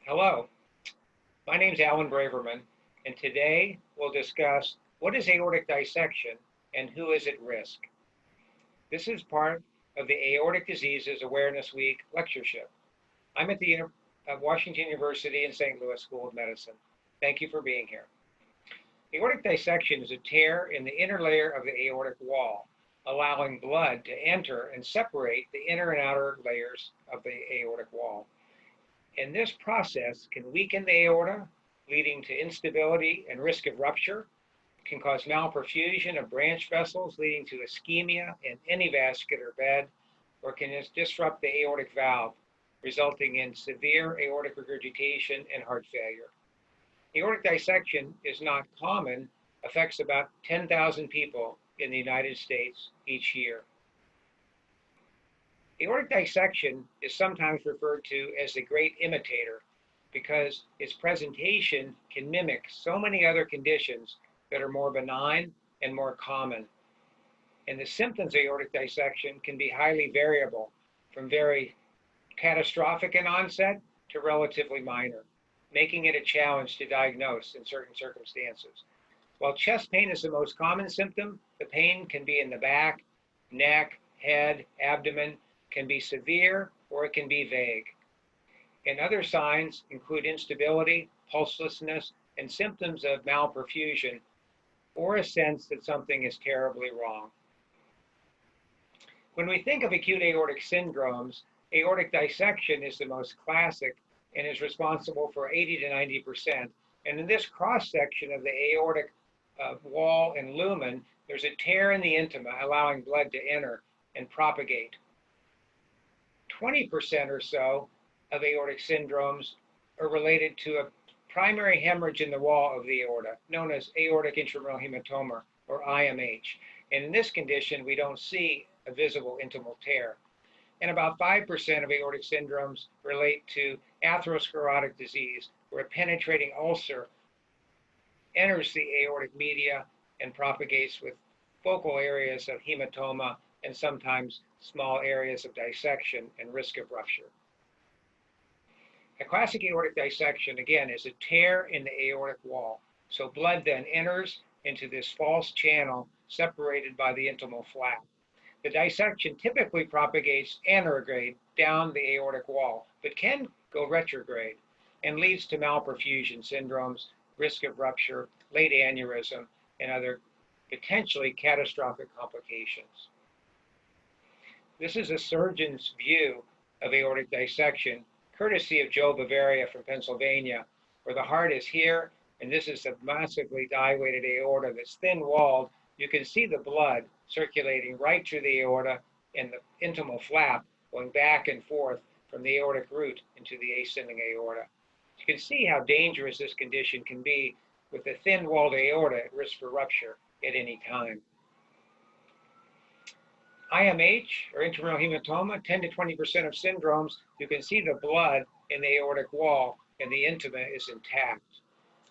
Hello, my name is Alan Braverman, and today we'll discuss what is aortic dissection and who is at risk. This is part of the Aortic Diseases Awareness Week lectureship. I'm at the Washington University in St. Louis School of Medicine. Thank you for being here. Aortic dissection is a tear in the inner layer of the aortic wall, allowing blood to enter and separate the inner and outer layers of the aortic wall. And this process can weaken the aorta, leading to instability and risk of rupture, can cause malperfusion of branch vessels, leading to ischemia in any vascular bed, or can disrupt the aortic valve, resulting in severe aortic regurgitation and heart failure. Aortic dissection is not common, affects about 10,000 people in the United States each year. Aortic dissection is sometimes referred to as the great imitator because its presentation can mimic so many other conditions that are more benign and more common. And the symptoms of aortic dissection can be highly variable, from very catastrophic in onset to relatively minor, making it a challenge to diagnose in certain circumstances. While chest pain is the most common symptom, the pain can be in the back, neck, head, abdomen, can be severe, or it can be vague. And other signs include instability, pulselessness, and symptoms of malperfusion, or a sense that something is terribly wrong. When we think of acute aortic syndromes, aortic dissection is the most classic and is responsible for 80 to 90%. And in this cross-section of the aortic wall and lumen, there's a tear in the intima, allowing blood to enter and propagate. 20% or so of aortic syndromes are related to a primary hemorrhage in the wall of the aorta, known as aortic intramural hematoma, or IMH. And in this condition, we don't see a visible intimal tear. And about 5% of aortic syndromes relate to atherosclerotic disease, where a penetrating ulcer enters the aortic media and propagates with focal areas of hematoma and sometimes small areas of dissection and risk of rupture. A classic aortic dissection, again, is a tear in the aortic wall. So blood then enters into this false channel separated by the intimal flap. The dissection typically propagates anterograde down the aortic wall, but can go retrograde and leads to malperfusion syndromes, risk of rupture, late aneurysm, and other potentially catastrophic complications. This is a surgeon's view of aortic dissection, courtesy of Joe Bavaria from Pennsylvania, where the heart is here, and this is a massively dilated aorta that's thin-walled. You can see the blood circulating right through the aorta and the intimal flap going back and forth from the aortic root into the ascending aorta. You can see how dangerous this condition can be with a thin-walled aorta at risk for rupture at any time. IMH, or intramural hematoma, 10 to 20% of syndromes, you can see the blood in the aortic wall and the intima is intact.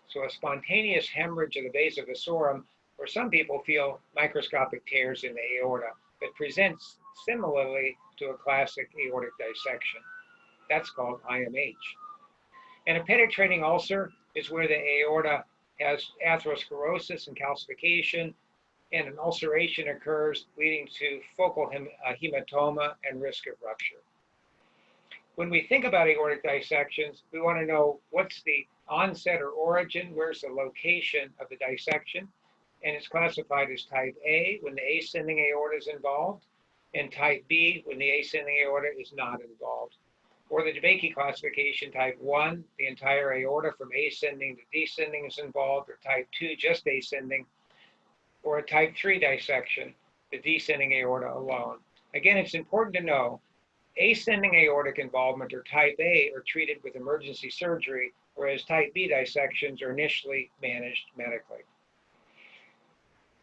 So a spontaneous hemorrhage of the base of the vasorum, or some people feel microscopic tears in the aorta, that presents similarly to a classic aortic dissection. That's called IMH. And a penetrating ulcer is where the aorta has atherosclerosis and calcification, and an ulceration occurs, leading to focal hematoma and risk of rupture. When we think about aortic dissections, we want to know what's the onset or origin, where's the location of the dissection, and it's classified as type A when the ascending aorta is involved, and type B when the ascending aorta is not involved. Or the DeBakey classification, type 1, the entire aorta from ascending to descending is involved, or type 2, just ascending, or a type 3 dissection, the descending aorta alone. Again, it's important to know ascending aortic involvement, or type A, are treated with emergency surgery, whereas type B dissections are initially managed medically.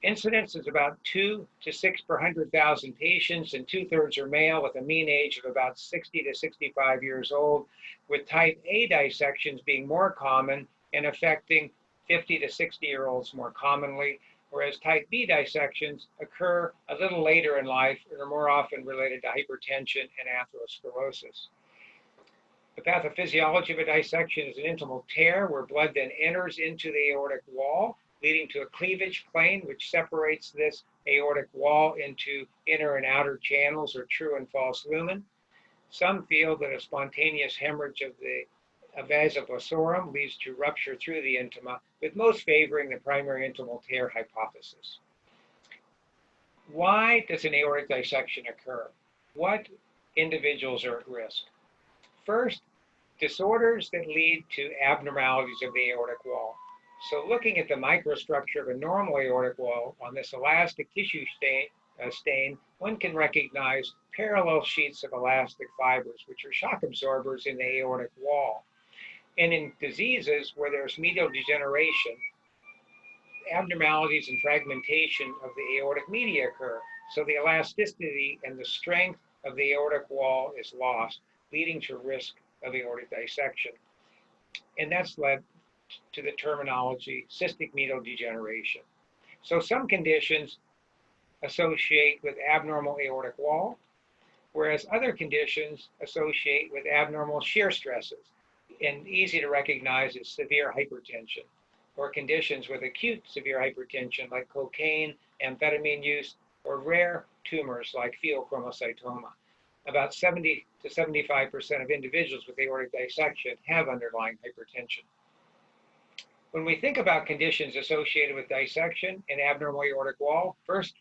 Incidence is about 2 to 6 per 100,000 patients, and 2/3 are male with a mean age of about 60 to 65 years old, with type A dissections being more common and affecting 50 to 60-year-olds more commonly, whereas type B dissections occur a little later in life and are more often related to hypertension and atherosclerosis. The pathophysiology of a dissection is an intimal tear where blood then enters into the aortic wall, leading to a cleavage plane which separates this aortic wall into inner and outer channels or true and false lumen. Some feel that a spontaneous hemorrhage of the vasa vasorum leads to rupture through the intima, with most favoring the primary intimal tear hypothesis. Why does an aortic dissection occur? What individuals are at risk? First, disorders that lead to abnormalities of the aortic wall. So looking at the microstructure of a normal aortic wall on this elastic tissue stain, one can recognize parallel sheets of elastic fibers, which are shock absorbers in the aortic wall. And in diseases where there's medial degeneration, abnormalities and fragmentation of the aortic media occur. So the elasticity and the strength of the aortic wall is lost, leading to risk of aortic dissection. And that's led to the terminology cystic medial degeneration. So some conditions associate with abnormal aortic wall, whereas other conditions associate with abnormal shear stresses. And easy to recognize is severe hypertension, or conditions with acute severe hypertension like cocaine, amphetamine use, or rare tumors like pheochromocytoma. About 70 to 75% of individuals with aortic dissection have underlying hypertension. When we think about conditions associated with dissection and abnormal aortic wall, first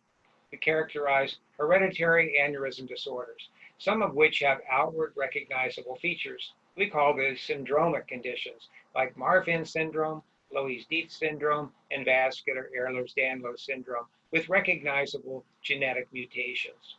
we characterize hereditary aneurysm disorders, some of which have outward recognizable features. We call these syndromic conditions, like Marfan syndrome, Loeys-Dietz syndrome, and vascular Ehlers-Danlos syndrome, with recognizable genetic mutations.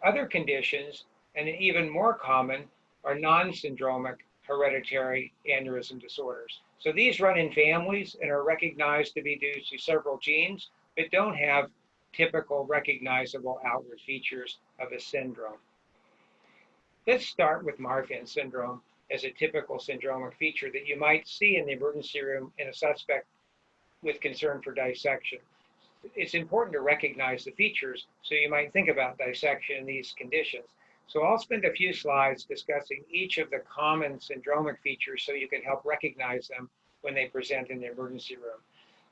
Other conditions, and even more common, are non-syndromic hereditary aneurysm disorders. So these run in families and are recognized to be due to several genes, but don't have typical recognizable outward features of a syndrome. Let's start with Marfan syndrome as a typical syndromic feature that you might see in the emergency room in a suspect with concern for dissection. It's important to recognize the features, so you might think about dissection in these conditions. So I'll spend a few slides discussing each of the common syndromic features so you can help recognize them when they present in the emergency room.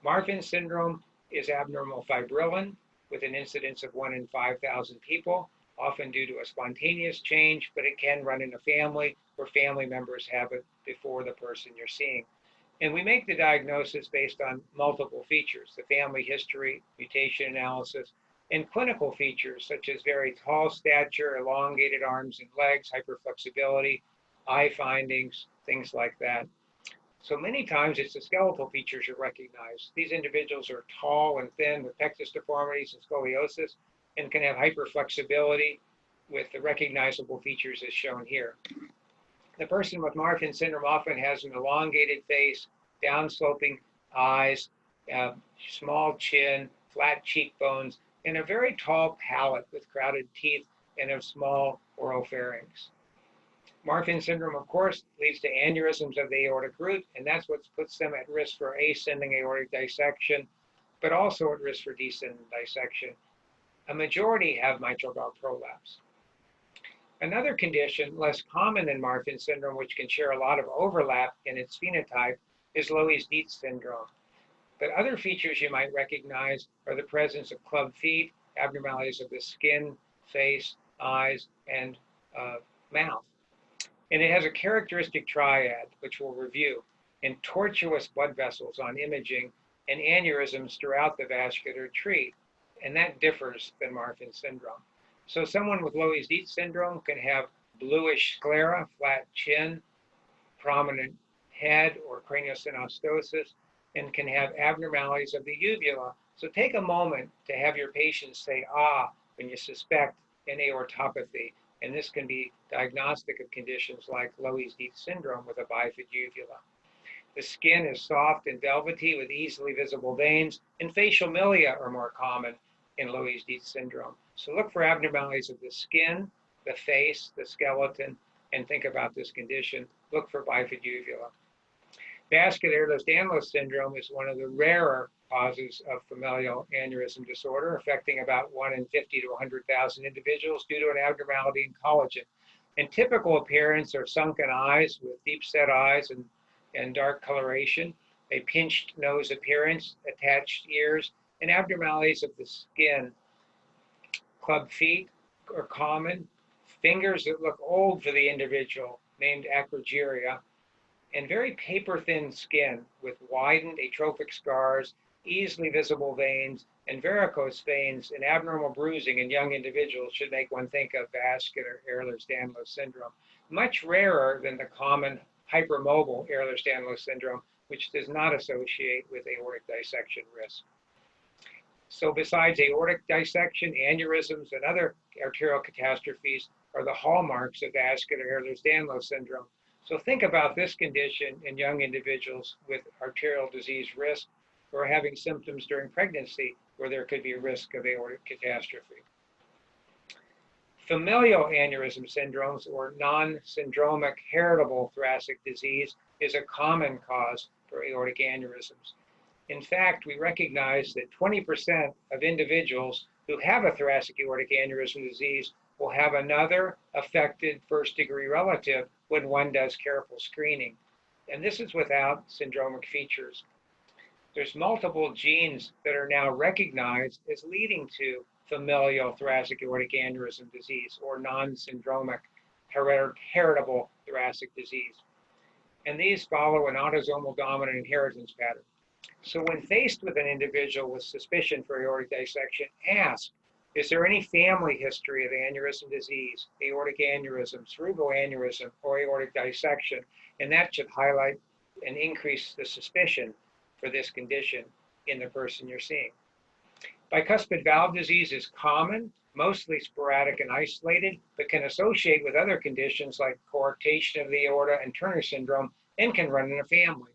Marfan syndrome is abnormal fibrillin with an incidence of 1 in 5,000 people, often due to a spontaneous change, but it can run in a family where family members have it before the person you're seeing. And we make the diagnosis based on multiple features, the family history, mutation analysis, and clinical features such as very tall stature, elongated arms and legs, hyperflexibility, eye findings, things like that. So many times it's the skeletal features you recognize. These individuals are tall and thin with pectus deformities and scoliosis and can have hyperflexibility with the recognizable features as shown here. The person with Marfan syndrome often has an elongated face, downsloping eyes, small chin, flat cheekbones, and a very tall palate with crowded teeth and a small oropharynx. Marfan syndrome, of course, leads to aneurysms of the aortic root, and that's what puts them at risk for ascending aortic dissection, but also at risk for descending dissection. A majority have mitral valve prolapse. Another condition, less common than Marfan syndrome, which can share a lot of overlap in its phenotype, is Loeys-Dietz syndrome. But other features you might recognize are the presence of club feet, abnormalities of the skin, face, eyes, and mouth. And it has a characteristic triad, which we'll review, and tortuous blood vessels on imaging and aneurysms throughout the vascular tree. And that differs than Marfan syndrome. So someone with Loeys-Dietz syndrome can have bluish sclera, flat chin, prominent head or craniosynostosis, and can have abnormalities of the uvula. So take a moment to have your patients say, ah, when you suspect an aortopathy. And this can be diagnostic of conditions like Loeys-Dietz syndrome with a bifid uvula. The skin is soft and velvety with easily visible veins, and facial milia are more common in Loeys-Dietz syndrome. So look for abnormalities of the skin, the face, the skeleton, and think about this condition. Look for bifid uvula. Vascular Ehlers-Danlos syndrome is one of the rarer causes of familial aneurysm disorder, affecting about 1 in 50 to 100,000 individuals due to an abnormality in collagen. And typical appearance are sunken eyes with deep set eyes and dark coloration, a pinched nose appearance, attached ears, and abnormalities of the skin. Club feet are common, fingers that look old for the individual, named acrogyria, and very paper-thin skin with widened atrophic scars, easily visible veins, and varicose veins and abnormal bruising in young individuals should make one think of vascular Ehlers-Danlos syndrome. Much rarer than the common hypermobile Ehlers-Danlos syndrome, which does not associate with aortic dissection risk. So besides aortic dissection, aneurysms, and other arterial catastrophes are the hallmarks of vascular Ehlers-Danlos syndrome. So think about this condition in young individuals with arterial disease risk or having symptoms during pregnancy where there could be a risk of aortic catastrophe. Familial aneurysm syndromes or non-syndromic heritable thoracic disease is a common cause for aortic aneurysms. In fact, we recognize that 20% of individuals who have a thoracic aortic aneurysm disease will have another affected first-degree relative when one does careful screening. And this is without syndromic features. There's multiple genes that are now recognized as leading to familial thoracic aortic aneurysm disease or non-syndromic heritable thoracic disease. And these follow an autosomal dominant inheritance pattern. So when faced with an individual with suspicion for aortic dissection, ask, is there any family history of aneurysm disease, aortic aneurysm, cerebral aneurysm, or aortic dissection? And that should highlight and increase the suspicion for this condition in the person you're seeing. Bicuspid valve disease is common, mostly sporadic and isolated, but can associate with other conditions like coarctation of the aorta and Turner syndrome and can run in a family.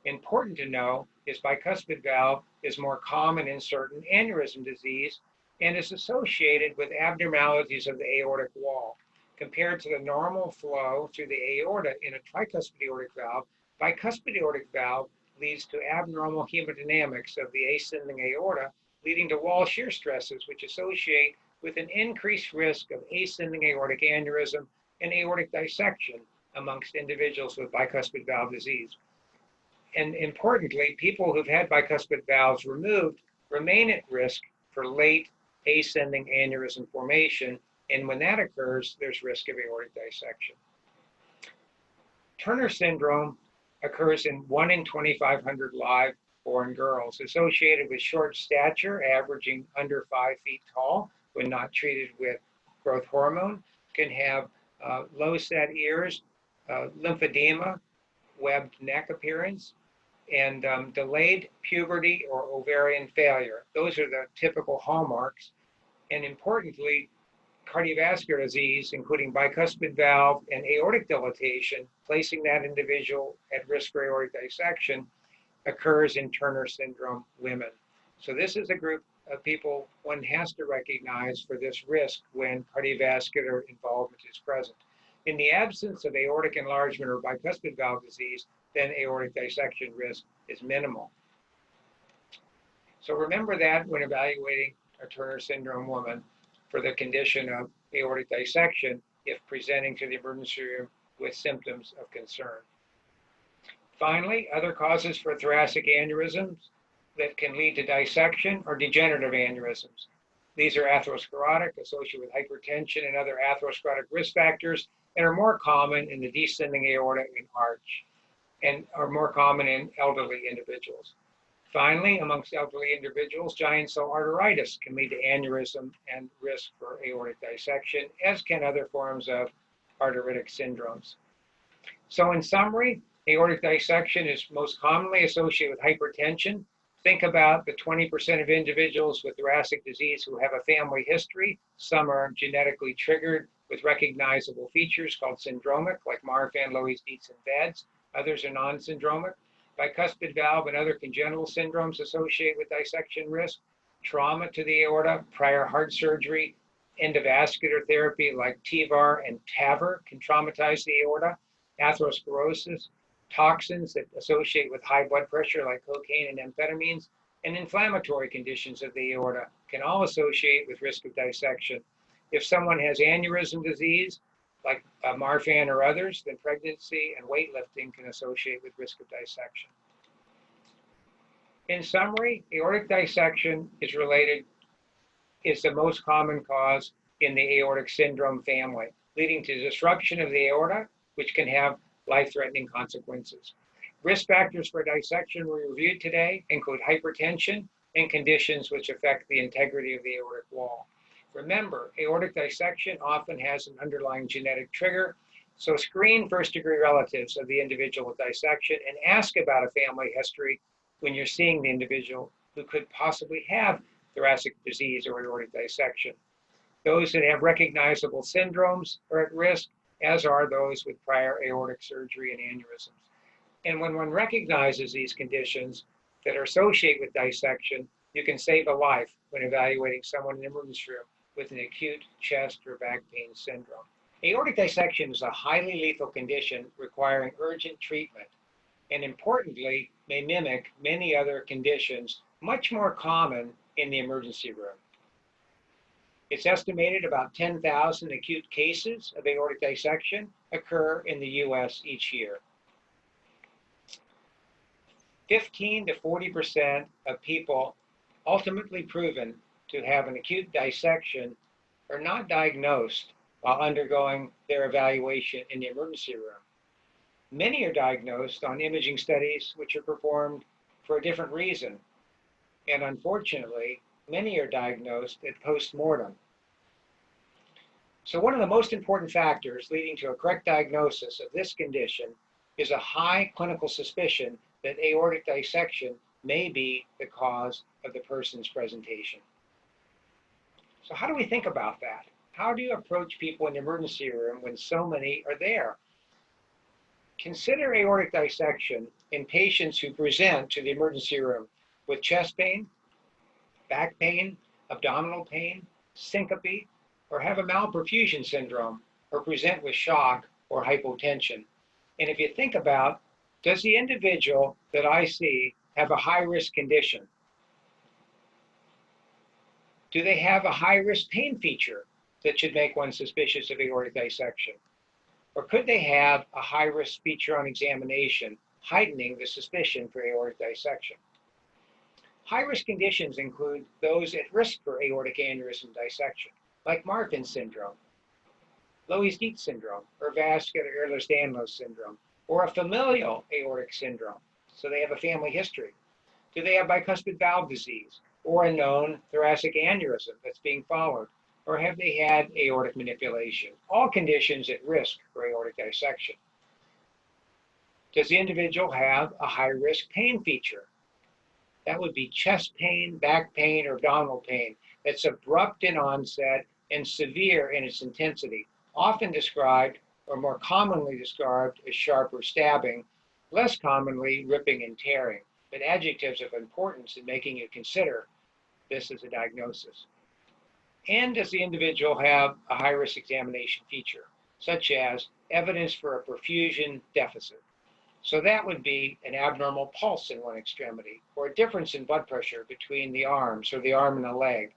Important to know is bicuspid valve is more common in certain aneurysm disease and is associated with abnormalities of the aortic wall. Compared to the normal flow through the aorta in a tricuspid aortic valve, bicuspid aortic valve leads to abnormal hemodynamics of the ascending aorta, leading to wall shear stresses, which associate with an increased risk of ascending aortic aneurysm and aortic dissection amongst individuals with bicuspid valve disease. And importantly, people who've had bicuspid valves removed remain at risk for late ascending aneurysm formation. And when that occurs, there's risk of aortic dissection. Turner syndrome occurs in 1 in 2,500 live born girls, associated with short stature, averaging under 5 feet tall when not treated with growth hormone, can have low set ears, lymphedema, webbed neck appearance, and delayed puberty or ovarian failure. Those are the typical hallmarks. And importantly, cardiovascular disease, including bicuspid valve and aortic dilatation, placing that individual at risk for aortic dissection, occurs in Turner syndrome women. So this is a group of people one has to recognize for this risk when cardiovascular involvement is present. In the absence of aortic enlargement or bicuspid valve disease, then aortic dissection risk is minimal. So remember that when evaluating a Turner syndrome woman for the condition of aortic dissection if presenting to the emergency room with symptoms of concern. Finally, other causes for thoracic aneurysms that can lead to dissection are degenerative aneurysms. These are atherosclerotic, associated with hypertension and other atherosclerotic risk factors, and are more common in the descending aorta and arch, and are more common in elderly individuals. Finally, amongst elderly individuals, giant cell arteritis can lead to aneurysm and risk for aortic dissection, as can other forms of arteritic syndromes. So in summary, aortic dissection is most commonly associated with hypertension. Think about the 20% of individuals with thoracic disease who have a family history. Some are genetically triggered with recognizable features called syndromic, like Marfan, Loeys, Dietz, and Veds. Others are non-syndromic. Bicuspid valve and other congenital syndromes associated with dissection risk. Trauma to the aorta, prior heart surgery, endovascular therapy like TEVAR and TAVR can traumatize the aorta. Atherosclerosis, toxins that associate with high blood pressure like cocaine and amphetamines, and inflammatory conditions of the aorta can all associate with risk of dissection. If someone has aneurysm disease like Marfan or others, then pregnancy and weightlifting can associate with risk of dissection. In summary, aortic dissection is the most common cause in the aortic syndrome family, leading to disruption of the aorta, which can have life-threatening consequences. Risk factors for dissection we reviewed today include hypertension and conditions which affect the integrity of the aortic wall. Remember, aortic dissection often has an underlying genetic trigger, so screen first-degree relatives of the individual with dissection and ask about a family history when you're seeing the individual who could possibly have thoracic disease or aortic dissection. Those that have recognizable syndromes are at risk, as are those with prior aortic surgery and aneurysms. And when one recognizes these conditions that are associated with dissection, you can save a life when evaluating someone in the emergency room with an acute chest or back pain syndrome. Aortic dissection is a highly lethal condition requiring urgent treatment, and importantly, may mimic many other conditions much more common in the emergency room. It's estimated about 10,000 acute cases of aortic dissection occur in the US each year. 15 to 40% of people ultimately proven to have an acute dissection are not diagnosed while undergoing their evaluation in the emergency room. Many are diagnosed on imaging studies which are performed for a different reason. And unfortunately, many are diagnosed at post-mortem. So one of the most important factors leading to a correct diagnosis of this condition is a high clinical suspicion that aortic dissection may be the cause of the person's presentation. So how do we think about that? How do you approach people in the emergency room when so many are there? Consider aortic dissection in patients who present to the emergency room with chest pain, back pain, abdominal pain, syncope, or have a malperfusion syndrome, or present with shock or hypotension. And if you think about, does the individual that I see have a high-risk condition? Do they have a high-risk pain feature that should make one suspicious of aortic dissection? Or could they have a high-risk feature on examination, heightening the suspicion for aortic dissection? High-risk conditions include those at risk for aortic aneurysm dissection, like Marfan syndrome, Loeys-Dietz syndrome, or vascular Ehlers-Danlos syndrome, or a familial aortic syndrome, so they have a family history. Do they have bicuspid valve disease, or a known thoracic aneurysm that's being followed? Or have they had aortic manipulation? All conditions at risk for aortic dissection. Does the individual have a high-risk pain feature? That would be chest pain, back pain, or abdominal pain that's abrupt in onset and severe in its intensity, often described, or more commonly described, as sharp or stabbing, less commonly ripping and tearing, but adjectives of importance in making you consider this as a diagnosis. And does the individual have a high-risk examination feature, such as evidence for a perfusion deficit? So that would be an abnormal pulse in one extremity, or a difference in blood pressure between the arms, or the arm and the leg,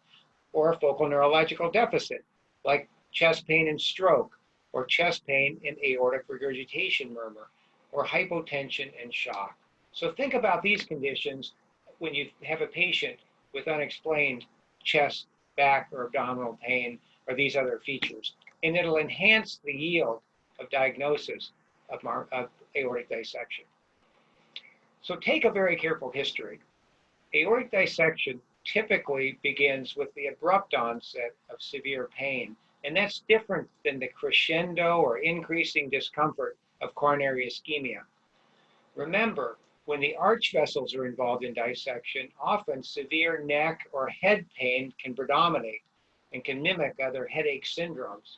or a focal neurological deficit, like chest pain and stroke, or chest pain and aortic regurgitation murmur, or hypotension and shock. So think about these conditions when you have a patient with unexplained chest, back, or abdominal pain, or these other features. And it'll enhance the yield of diagnosis of aortic dissection. So take a very careful history. Aortic dissection typically begins with the abrupt onset of severe pain, and that's different than the crescendo or increasing discomfort of coronary ischemia. Remember, when the arch vessels are involved in dissection, often severe neck or head pain can predominate and can mimic other headache syndromes.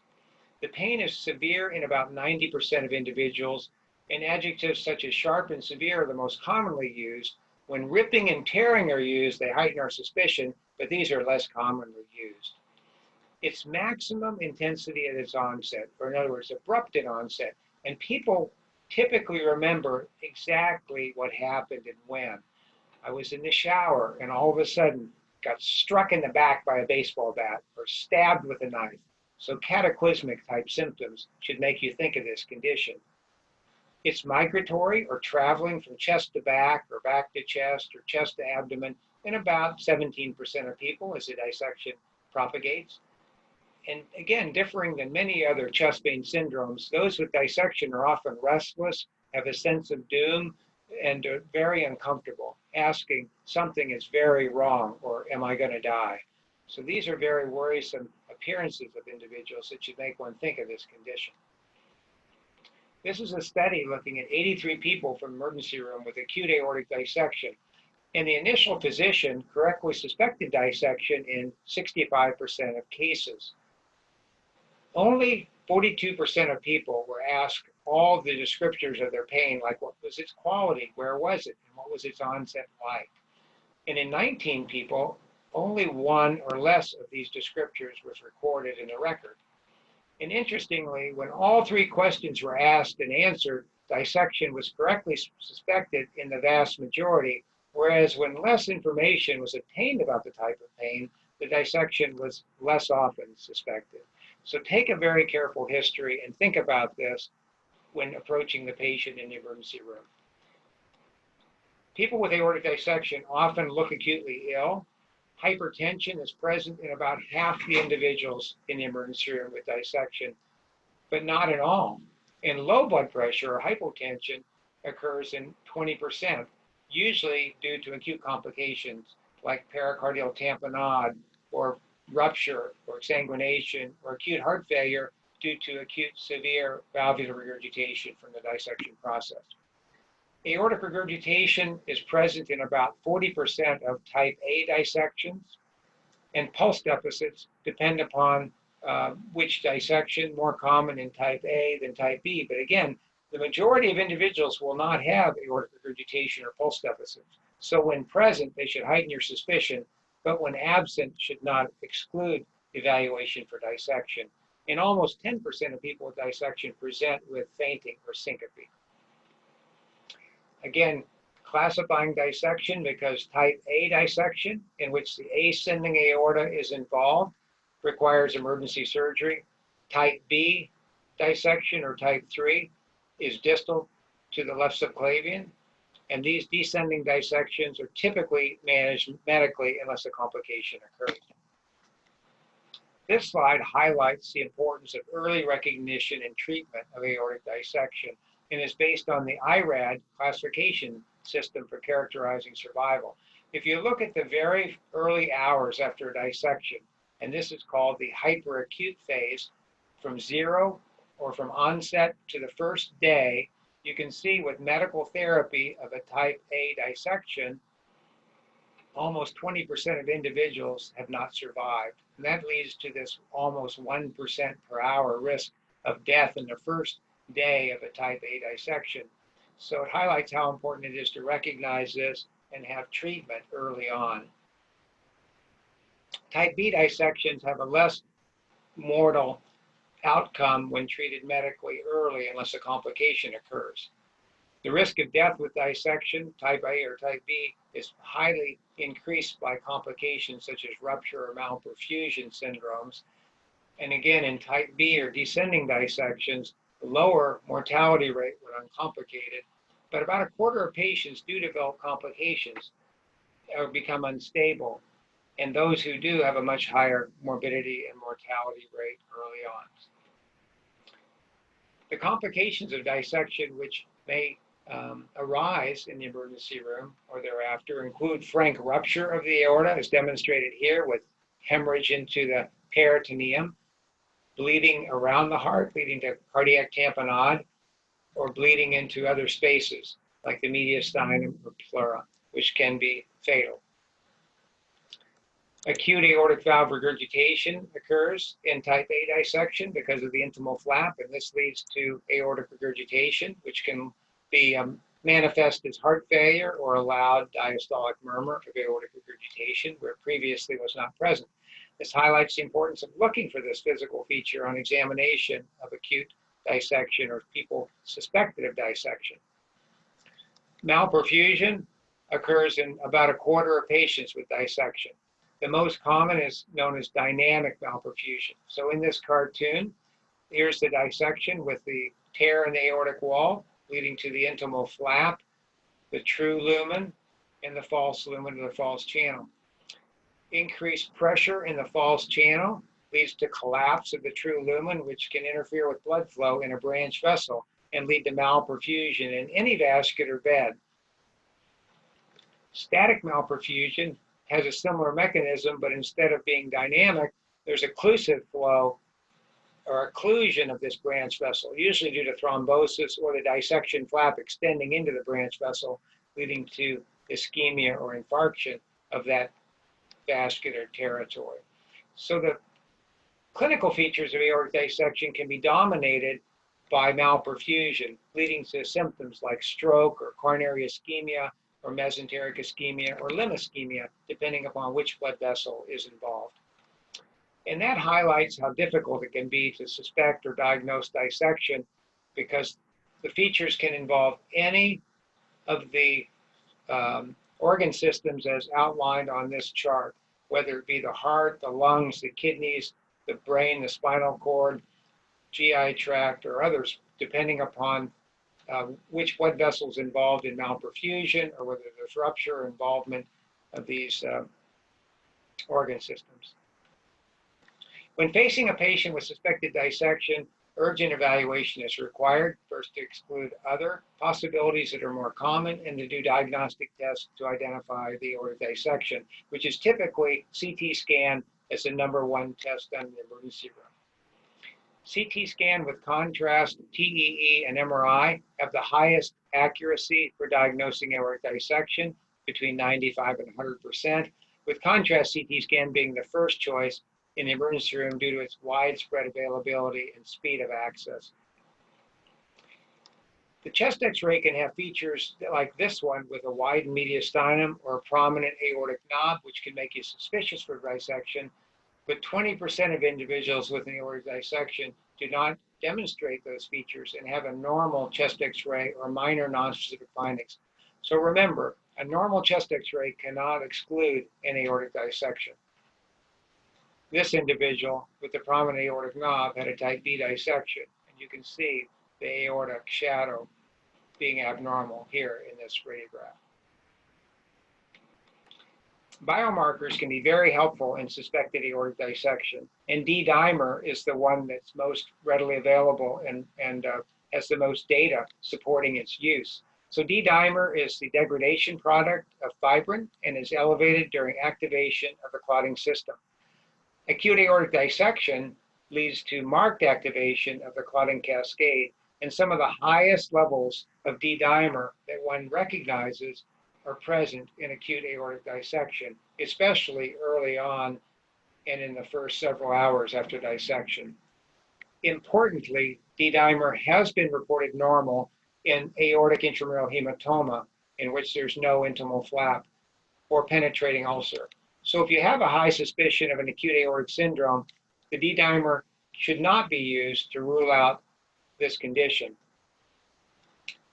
The pain is severe in about 90% of individuals, and adjectives such as sharp and severe are the most commonly used. When ripping and tearing are used, they heighten our suspicion, but these are less commonly used. It's maximum intensity at its onset, or in other words, abrupt in onset, and people typically remember exactly what happened and when. I was in the shower and all of a sudden got struck in the back by a baseball bat or stabbed with a knife. So cataclysmic type symptoms should make you think of this condition. It's migratory or traveling from chest to back or back to chest or chest to abdomen in about 17% of people as the dissection propagates. And again, differing than many other chest vein syndromes, those with dissection are often restless, have a sense of doom, and are very uncomfortable, asking something is very wrong or am I going to die? So these are very worrisome appearances of individuals that should make one think of this condition. This is a study looking at 83 people from emergency room with acute aortic dissection. And the initial physician correctly suspected dissection in 65% of cases. Only 42% of people were asked all the descriptors of their pain, like what was its quality, where was it, and what was its onset like. And in 19 people, only one or less of these descriptors was recorded in the record. And interestingly, when all three questions were asked and answered, dissection was correctly suspected in the vast majority, whereas when less information was obtained about the type of pain, the dissection was less often suspected. So take a very careful history and think about this when approaching the patient in the emergency room. People with aortic dissection often look acutely ill. Hypertension is present in about half the individuals in the emergency room with dissection, but not in all. And low blood pressure or hypotension occurs in 20%, usually due to acute complications like pericardial tamponade or rupture or exsanguination or acute heart failure due to acute severe valvular regurgitation from the dissection process. Aortic regurgitation is present in about 40% of type A dissections, and pulse deficits depend upon which dissection, more common in type A than type B. But again, the majority of individuals will not have aortic regurgitation or pulse deficits. So when present, they should heighten your suspicion, but when absent, should not exclude evaluation for dissection. And almost 10% of people with dissection present with fainting or syncope. Again, classifying dissection because type A dissection, in which the ascending aorta is involved, requires emergency surgery. Type B dissection, or type 3, is distal to the left subclavian. And these descending dissections are typically managed medically unless a complication occurs. This slide highlights the importance of early recognition and treatment of aortic dissection and is based on the IRAD classification system for characterizing survival. If you look at the very early hours after a dissection, and this is called the hyperacute phase, from zero or from onset to the first day, you can see with medical therapy of a type A dissection, almost 20% of individuals have not survived. And that leads to this almost 1% per hour risk of death in the first day of a type A dissection. So it highlights how important it is to recognize this and have treatment early on. Type B dissections have a less mortal outcome when treated medically early unless a complication occurs. The risk of death with dissection, type A or type B, is highly increased by complications such as rupture or malperfusion syndromes. And again, in type B or descending dissections, lower mortality rate when uncomplicated, but about a quarter of patients do develop complications or become unstable. And those who do have a much higher morbidity and mortality rate early on. The complications of dissection which may arise in the emergency room or thereafter include frank rupture of the aorta, as demonstrated here with hemorrhage into the peritoneum, bleeding around the heart, leading to cardiac tamponade, or bleeding into other spaces like the mediastinum or pleura, which can be fatal. Acute aortic valve regurgitation occurs in type A dissection because of the intimal flap, and this leads to aortic regurgitation, which can be manifest as heart failure or a loud diastolic murmur of aortic regurgitation where previously was not present. This highlights the importance of looking for this physical feature on examination of acute dissection or people suspected of dissection. Malperfusion occurs in about a quarter of patients with dissection. The most common is known as dynamic malperfusion. So in this cartoon, here's the dissection with the tear in the aortic wall leading to the intimal flap, the true lumen, and the false lumen or the false channel. Increased pressure in the false channel leads to collapse of the true lumen, which can interfere with blood flow in a branch vessel and lead to malperfusion in any vascular bed. Static malperfusion has a similar mechanism, but instead of being dynamic, there's occlusive flow or occlusion of this branch vessel, usually due to thrombosis or the dissection flap extending into the branch vessel, leading to ischemia or infarction of that vascular territory. So the clinical features of aortic dissection can be dominated by malperfusion, leading to symptoms like stroke or coronary ischemia or mesenteric ischemia or limb ischemia, depending upon which blood vessel is involved. And that highlights how difficult it can be to suspect or diagnose dissection, because the features can involve any of the organ systems as outlined on this chart, whether it be the heart, the lungs, the kidneys, the brain, the spinal cord, GI tract, or others, depending upon which blood vessels involved in malperfusion or whether there's rupture or involvement of these organ systems. When facing a patient with suspected dissection, urgent evaluation is required, first to exclude other possibilities that are more common and to do diagnostic tests to identify the aortic dissection, which is typically CT scan as the #1 test done in the emergency room. CT scan with contrast, TEE, and MRI have the highest accuracy for diagnosing aortic dissection, between 95 and 100%, with contrast CT scan being the first choice in the emergency room due to its widespread availability and speed of access. The chest X-ray can have features like this one with a wide mediastinum or a prominent aortic knob, which can make you suspicious for dissection, but 20% of individuals with an aortic dissection do not demonstrate those features and have a normal chest X-ray or minor nonspecific findings. So remember, a normal chest X-ray cannot exclude an aortic dissection. This individual with the prominent aortic knob had a type B dissection, and you can see the aortic shadow being abnormal here in this radiograph. Biomarkers can be very helpful in suspected aortic dissection, and D-dimer is the one that's most readily available and has the most data supporting its use. So D-dimer is the degradation product of fibrin and is elevated during activation of the clotting system. Acute aortic dissection leads to marked activation of the clotting cascade, and some of the highest levels of D-dimer that one recognizes are present in acute aortic dissection, especially early on and in the first several hours after dissection. Importantly, D-dimer has been reported normal in aortic intramural hematoma, in which there's no intimal flap or penetrating ulcer. So if you have a high suspicion of an acute aortic syndrome, the D-dimer should not be used to rule out this condition.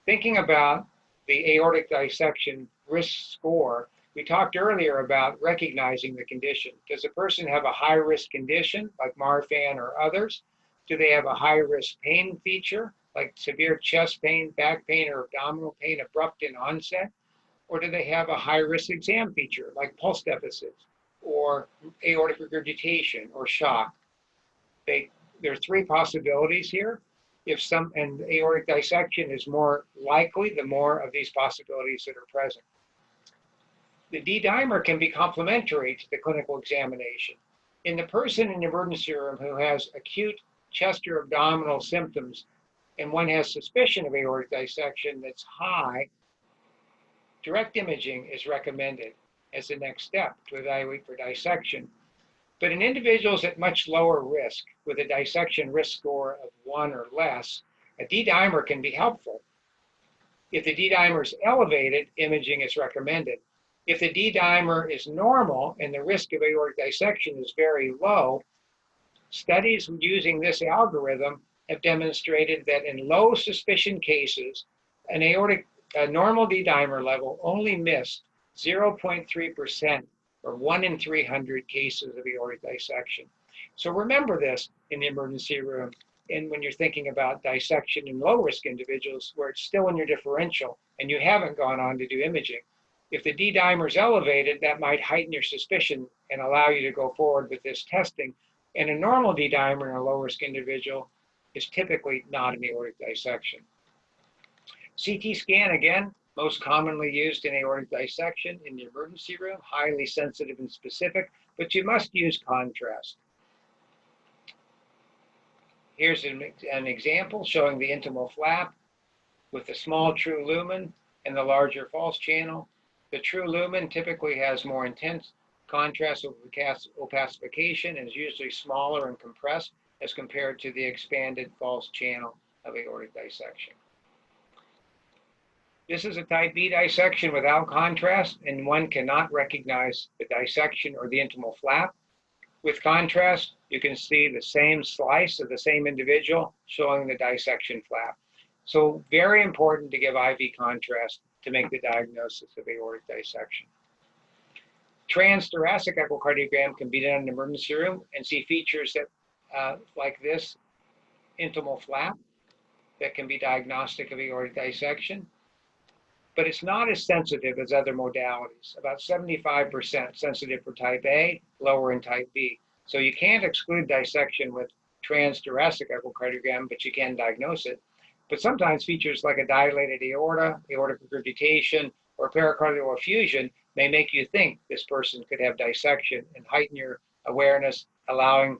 Thinking about the aortic dissection risk score, we talked earlier about recognizing the condition. Does a person have a high-risk condition like Marfan or others? Do they have a high-risk pain feature like severe chest pain, back pain, or abdominal pain abrupt in onset? Or do they have a high-risk exam feature like pulse deficits or aortic regurgitation or shock? There are three possibilities here. And aortic dissection is more likely the more of these possibilities that are present. The D-dimer can be complementary to the clinical examination. In the person in the emergency room who has acute chest or abdominal symptoms and one has suspicion of aortic dissection that's high, direct imaging is recommended as the next step to evaluate for dissection. But in individuals at much lower risk with a dissection risk score of 1 or less, a D-dimer can be helpful. If the D-dimer is elevated, imaging is recommended. If the D-dimer is normal and the risk of aortic dissection is very low, studies using this algorithm have demonstrated that in low suspicion cases, a normal D-dimer level only missed 0.3% or 1 in 300 cases of aortic dissection. So remember this in the emergency room, and when you're thinking about dissection in low-risk individuals where it's still in your differential and you haven't gone on to do imaging. If the D-dimer is elevated, that might heighten your suspicion and allow you to go forward with this testing. And a normal D-dimer in a low-risk individual is typically not an aortic dissection. CT scan, again, most commonly used in aortic dissection in the emergency room, highly sensitive and specific, but you must use contrast. Here's an example showing the intimal flap with the small true lumen and the larger false channel. The true lumen typically has more intense contrast opacification and is usually smaller and compressed as compared to the expanded false channel of aortic dissection. This is a type B dissection without contrast, and one cannot recognize the dissection or the intimal flap. With contrast, you can see the same slice of the same individual showing the dissection flap. So very important to give IV contrast to make the diagnosis of aortic dissection. Transthoracic echocardiogram can be done in the emergency room and see features that, like this intimal flap, that can be diagnostic of aortic dissection. But it's not as sensitive as other modalities, about 75% sensitive for type A, lower in type B. So you can't exclude dissection with transthoracic echocardiogram, but you can diagnose it. But sometimes features like a dilated aorta, aortic regurgitation, or pericardial effusion may make you think this person could have dissection and heighten your awareness, allowing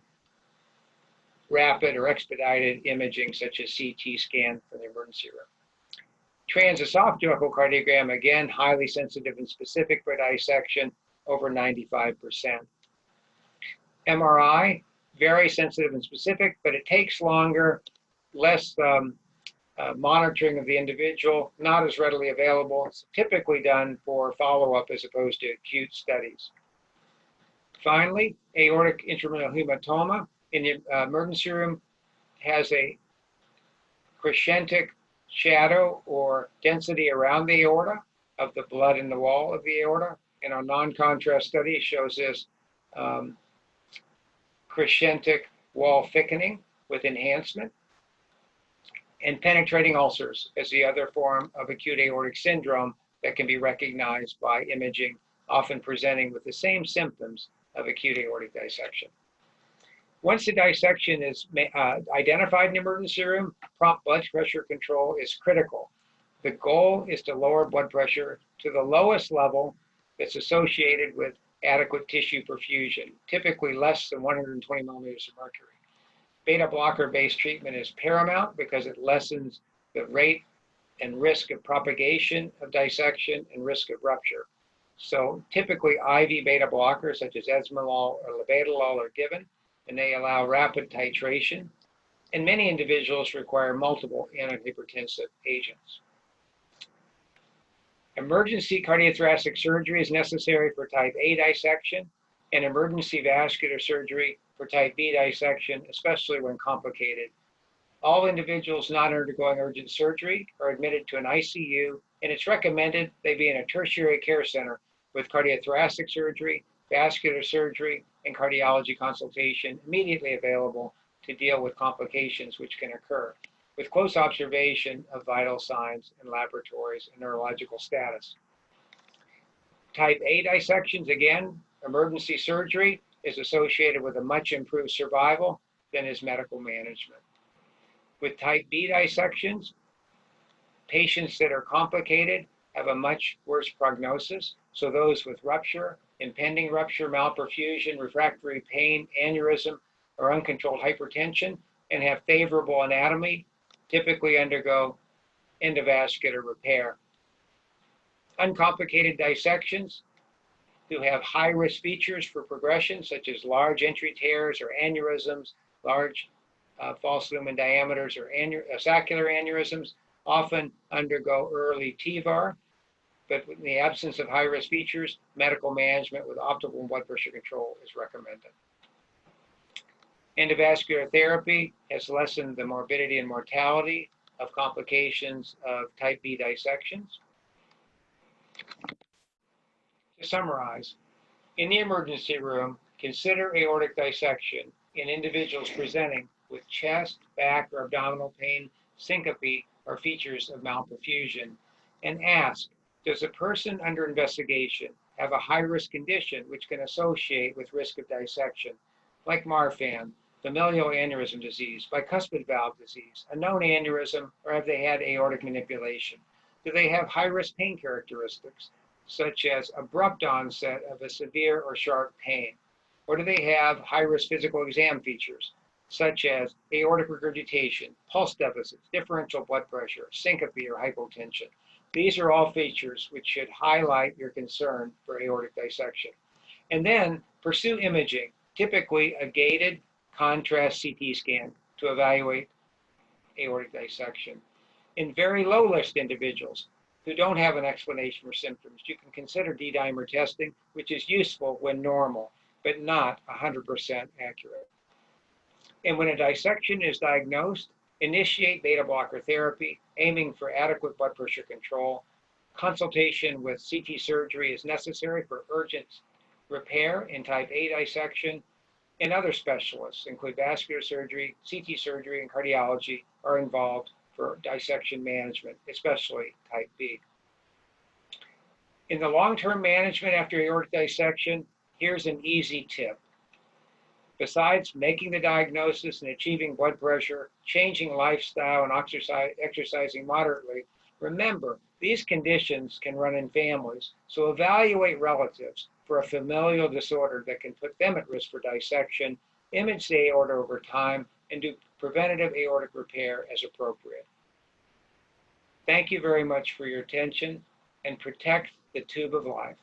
rapid or expedited imaging such as CT scan for the emergency room. Transesophageal echocardiogram, again, highly sensitive and specific for dissection, over 95%. MRI, very sensitive and specific, but it takes longer, less monitoring of the individual, not as readily available. It's typically done for follow-up as opposed to acute studies. Finally, aortic intramural hematoma in the emergency room has a crescentic shadow or density around the aorta of the blood in the wall of the aorta. And our non-contrast study shows this crescentic wall thickening with enhancement. And penetrating ulcers is the other form of acute aortic syndrome that can be recognized by imaging, often presenting with the same symptoms of acute aortic dissection. Once the dissection is identified in the emergency room, prompt blood pressure control is critical. The goal is to lower blood pressure to the lowest level that's associated with adequate tissue perfusion, typically less than 120 millimeters of mercury. Beta blocker-based treatment is paramount because it lessens the rate and risk of propagation of dissection and risk of rupture. So typically IV beta blockers such as esmolol or labetalol are given, and they allow rapid titration. And many individuals require multiple antihypertensive agents. Emergency cardiothoracic surgery is necessary for type A dissection and emergency vascular surgery for type B dissection, especially when complicated. All individuals not undergoing urgent surgery are admitted to an ICU, and it's recommended they be in a tertiary care center with cardiothoracic surgery, vascular surgery, and cardiology consultation immediately available to deal with complications which can occur, with close observation of vital signs in laboratories and neurological status. Type A dissections, again, emergency surgery is associated with a much improved survival than is medical management. With type B dissections, patients that are complicated have a much worse prognosis. So those with rupture, impending rupture, malperfusion, refractory pain, aneurysm, or uncontrolled hypertension, and have favorable anatomy, typically undergo endovascular repair. Uncomplicated dissections who have high-risk features for progression, such as large entry tears or aneurysms, large false lumen diameters or saccular aneurysms, often undergo early TEVAR, but in the absence of high-risk features, medical management with optimal blood pressure control is recommended. Endovascular therapy has lessened the morbidity and mortality of complications of type B dissections. To summarize, In the emergency room, consider aortic dissection in individuals presenting with chest, back, or abdominal pain, syncope, or features of malperfusion, and ask, does a person under investigation have a high-risk condition which can associate with risk of dissection, like Marfan, familial aneurysm disease, bicuspid valve disease, a known aneurysm, or have they had aortic manipulation? Do they have high-risk pain characteristics, such as abrupt onset of a severe or sharp pain? Or do they have high-risk physical exam features, such as aortic regurgitation, pulse deficits, differential blood pressure, syncope, or hypotension? These are all features which should highlight your concern for aortic dissection. And then pursue imaging, typically a gated contrast CT scan to evaluate aortic dissection. In very low-risk individuals who don't have an explanation for symptoms, you can consider D-dimer testing, which is useful when normal, but not 100% accurate. And when a dissection is diagnosed, initiate beta blocker therapy, aiming for adequate blood pressure control. Consultation with CT surgery is necessary for urgent repair in type A dissection, and other specialists, include vascular surgery, CT surgery, and cardiology, are involved for dissection management, especially type B. In the long-term management after aortic dissection, here's an easy tip. Besides making the diagnosis and achieving blood pressure, changing lifestyle and exercising moderately, remember, these conditions can run in families, so evaluate relatives for a familial disorder that can put them at risk for dissection, image the aorta over time, and do preventative aortic repair as appropriate. Thank you very much for your attention, and protect the tube of life.